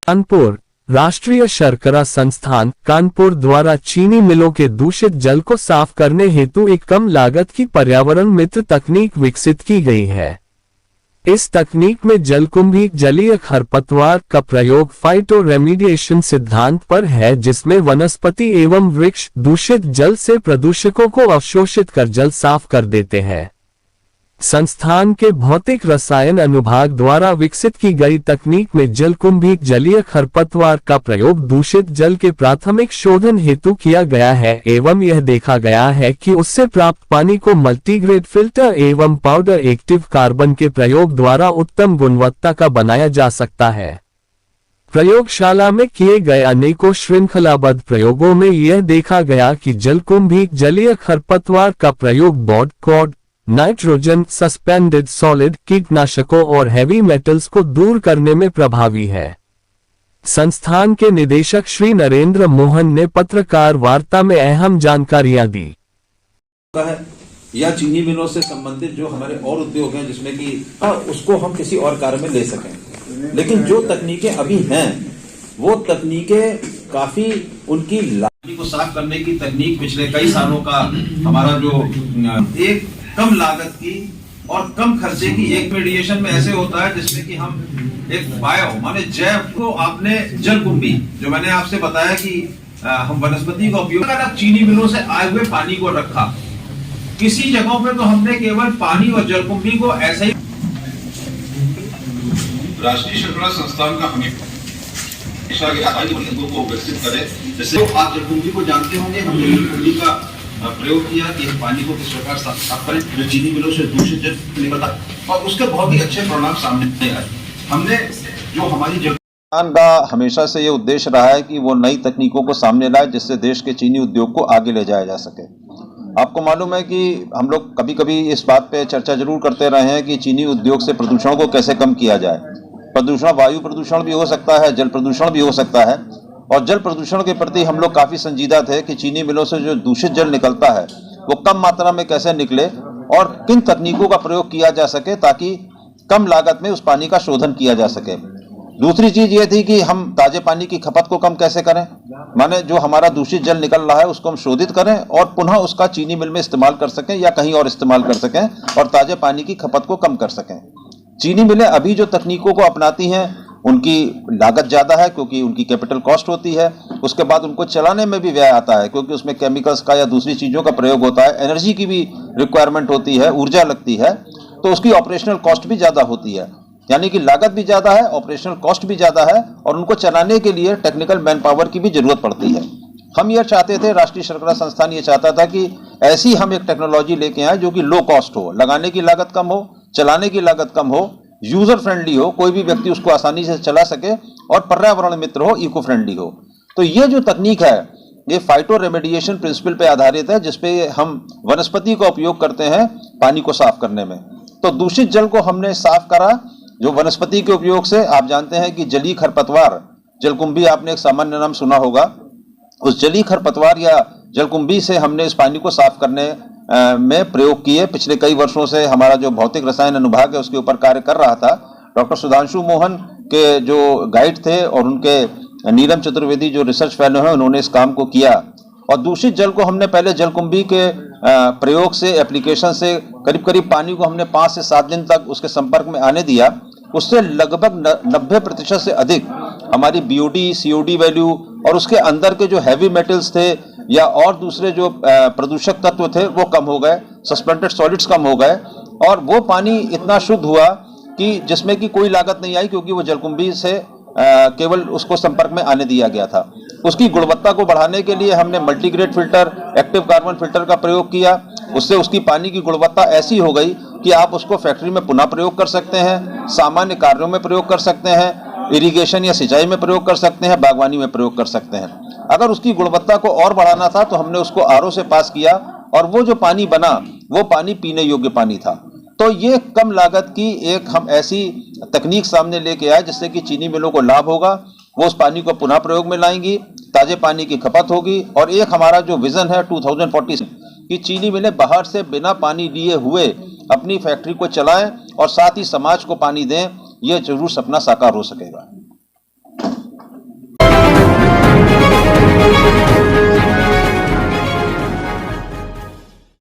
कानपुर राष्ट्रीय शर्करा संस्थान कानपुर द्वारा चीनी मिलों के दूषित जल को साफ करने हेतु एक कम लागत की पर्यावरण मित्र तकनीक विकसित की गई है। इस तकनीक में जलकुंभी जलीय खरपतवार का प्रयोग फाइटो रेमिडिएशन सिद्धांत पर है, जिसमें वनस्पति एवं वृक्ष दूषित जल से प्रदूषकों को अवशोषित कर जल साफ कर देते हैं। संस्थान के भौतिक रसायन अनुभाग द्वारा विकसित की गई तकनीक में जलकुंभी जलीय खरपतवार का प्रयोग दूषित जल के प्राथमिक शोधन हेतु किया गया है एवं यह देखा गया है कि उससे प्राप्त पानी को मल्टीग्रेड फिल्टर एवं पाउडर एक्टिव कार्बन के प्रयोग द्वारा उत्तम गुणवत्ता का बनाया जा सकता है। प्रयोगशाला में किए गए अनेकों श्रृंखलाबद्ध प्रयोगों में यह देखा गया कि जलकुंभी जलीय खरपतवार का प्रयोग बोर्ड कॉर्ड नाइट्रोजन सस्पेंडेड सॉलिड कीटनाशकों और हैवी मेटल्स को दूर करने में प्रभावी है। संस्थान के निदेशक श्री नरेंद्र मोहन ने पत्रकार वार्ता में अहम जानकारियां दी। या चीनी मिलों से संबंधित जो हमारे और उद्योग हैं जिसमें कि उसको हम किसी और कार्य में ले सकें, लेकिन जो तकनीकें अभी हैं वो तकनीकें काफी उनकी पानी को साफ करने की तकनीक पिछले कई सालों का हमारा जो एक कम लागत की और कम खर्चे की एक मेडिएशन में ऐसे होता है जिसमें कि हम एक बायो माने जैव को आपने जलकुंभी जो मैंने आपसे बताया कि हम वनस्पति का उपयोग चीनी मिलों से आए हुए पानी को रखा, किसी जगहों पे तो हमने केवल पानी और जलकुंभी को ऐसे ही राष्ट्रीय शर्करा संस्थान का हमेशा को विकसित करे। जैसे आप जलकुंभी को जानते होंगे, हम जलकुंभी का प्रयोग किया कि पानी को किस प्रकार साफ करें जो चीनी मिलों से दूषित जल निकलता और उसके बहुत ही अच्छे परिणाम सामने आए। हमने जो हमारी संस्थान का हमेशा से ये उद्देश्य रहा है कि वो नई तकनीकों को सामने लाए जिससे देश के चीनी उद्योग को आगे ले जाया जा सके। आपको मालूम है कि हम लोग कभी कभी इस बात पे चर्चा जरूर करते रहे हैं कि चीनी उद्योग से प्रदूषण को कैसे कम किया जाए। प्रदूषण वायु प्रदूषण भी हो सकता है, जल प्रदूषण भी हो सकता है, और जल प्रदूषण के प्रति हम लोग काफी संजीदा थे कि चीनी मिलों से जो दूषित जल निकलता है वो कम मात्रा में कैसे निकले और किन तकनीकों का प्रयोग किया जा सके ताकि कम लागत में उस पानी का शोधन किया जा सके। दूसरी चीज ये थी कि हम ताजे पानी की खपत को कम कैसे करें, माने जो हमारा दूषित जल निकल रहा है उसको हम शोधित करें और पुनः उसका चीनी मिल में इस्तेमाल कर सकें या कहीं और इस्तेमाल कर सकें और ताजे पानी की खपत को कम कर सकें। चीनी मिलें अभी जो तकनीकों को अपनाती हैं उनकी लागत ज्यादा है क्योंकि उनकी कैपिटल कॉस्ट होती है, उसके बाद उनको चलाने में भी व्यय आता है क्योंकि उसमें केमिकल्स का या दूसरी चीजों का प्रयोग होता है, एनर्जी की भी रिक्वायरमेंट होती है, ऊर्जा लगती है, तो उसकी ऑपरेशनल कॉस्ट भी ज्यादा होती है। यानी कि लागत भी ज्यादा है, ऑपरेशनल कॉस्ट भी ज्यादा है और उनको चलाने के लिए टेक्निकल मैन पावर की भी जरूरत पड़ती है। हम ये चाहते थे, राष्ट्रीय शर्करा संस्थान ये चाहता था कि ऐसी हम एक टेक्नोलॉजी लेके आए जो कि लो कॉस्ट हो, लगाने की लागत कम हो, चलाने की लागत कम हो, यूजर फ्रेंडली हो, कोई भी व्यक्ति उसको आसानी से चला सके और पर्यावरण मित्र हो, इको फ्रेंडली हो। तो ये जो तकनीक है ये फाइटो रेमिडिएशन प्रिंसिपल पे आधारित है जिसपे हम वनस्पति का उपयोग करते हैं पानी को साफ करने में। तो दूषित जल को हमने साफ करा जो वनस्पति के उपयोग से। आप जानते हैं कि जलीय खरपतवार जलकुंभी आपने एक सामान्य नाम सुना होगा, उस जलीय खरपतवार या जलकुंभी से हमने इस पानी को साफ करने में प्रयोग किए। पिछले कई वर्षों से हमारा जो भौतिक रसायन अनुभाग है उसके ऊपर कार्य कर रहा था। डॉक्टर सुधांशु मोहन के जो गाइड थे और उनके नीलम चतुर्वेदी जो रिसर्च फेलो हैं उन्होंने इस काम को किया और दूषित जल को हमने पहले जलकुंभी के प्रयोग से एप्लीकेशन से करीब करीब पानी को हमने 5 से 7 दिन तक उसके संपर्क में आने दिया। उससे लगभग 90% से अधिक हमारी बीओडी सीओडी वैल्यू और उसके अंदर के जो हैवी मेटल्स थे या और दूसरे जो प्रदूषक तत्व थे वो कम हो गए, सस्पेंडेड सॉलिड्स कम हो गए और वो पानी इतना शुद्ध हुआ कि जिसमें कि कोई लागत नहीं आई क्योंकि वो जलकुंभी से केवल उसको संपर्क में आने दिया गया था। उसकी गुणवत्ता को बढ़ाने के लिए हमने multigrade filter, active carbon filter का प्रयोग किया। उससे उसकी पानी की गुणवत्ता ऐसी हो गई कि आप उसको फैक्ट्री में पुनः प्रयोग कर सकते हैं, सामान्य कार्यों में प्रयोग कर सकते हैं, इरिगेशन या सिंचाई में प्रयोग कर सकते हैं, बागवानी में प्रयोग कर सकते हैं। अगर उसकी गुणवत्ता को और बढ़ाना था तो हमने उसको आरओ से पास किया और वो जो पानी बना वो पानी पीने योग्य पानी था। तो ये कम लागत की एक हम ऐसी तकनीक सामने लेके आए जिससे कि चीनी मिलों को लाभ होगा, वो उस पानी को पुनः प्रयोग में लाएंगी, ताजे पानी की खपत होगी और एक हमारा जो विजन है 2040 कि चीनी मिलें बाहर से बिना पानी लिए हुए अपनी फैक्ट्री को चलाएं और साथ ही समाज को पानी दें, ये जरूर सपना साकार हो सकेगा।